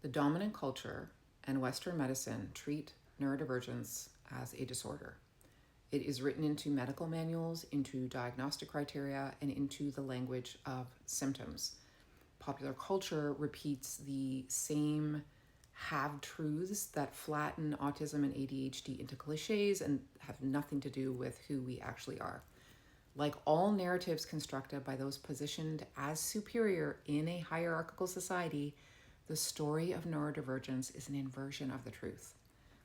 The dominant culture and Western medicine treat neurodivergence as a disorder. It is written into medical manuals, into diagnostic criteria, and into the language of symptoms. Popular culture repeats the same have-truths that flatten autism and ADHD into cliches and have nothing to do with who we actually are. Like all narratives constructed by those positioned as superior in a hierarchical society, the story of neurodivergence is an inversion of the truth.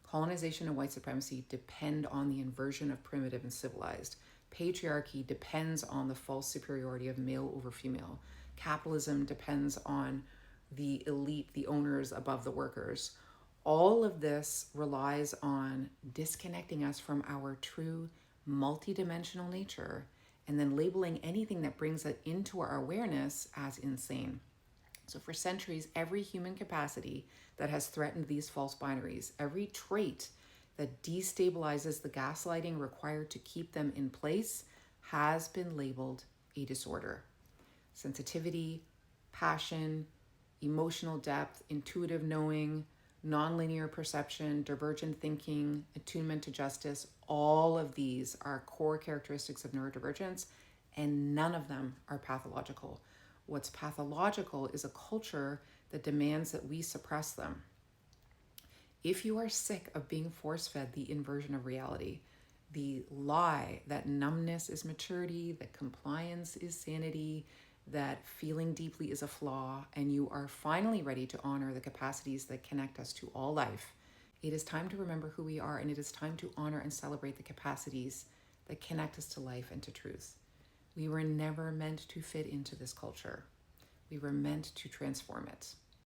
Colonization and white supremacy depend on the inversion of primitive and civilized. Patriarchy depends on the false superiority of male over female. Capitalism depends on the elite, the owners above the workers. All of this relies on disconnecting us from our true multidimensional nature and then labeling anything that brings it into our awareness as insane. So for centuries, every human capacity that has threatened these false binaries, every trait that destabilizes the gaslighting required to keep them in place has been labeled a disorder. Sensitivity, passion, emotional depth, intuitive knowing, nonlinear perception, divergent thinking, attunement to justice, all of these are core characteristics of neurodivergence, and none of them are pathological. What's pathological is a culture that demands that we suppress them. If you are sick of being force-fed the inversion of reality, the lie that numbness is maturity, that compliance is sanity, that feeling deeply is a flaw, and you are finally ready to honor the capacities that connect us to all life, it is time to remember who we are, and it is time to honor and celebrate the capacities that connect us to life and to truth. We were never meant to fit into this culture. We were meant to transform it.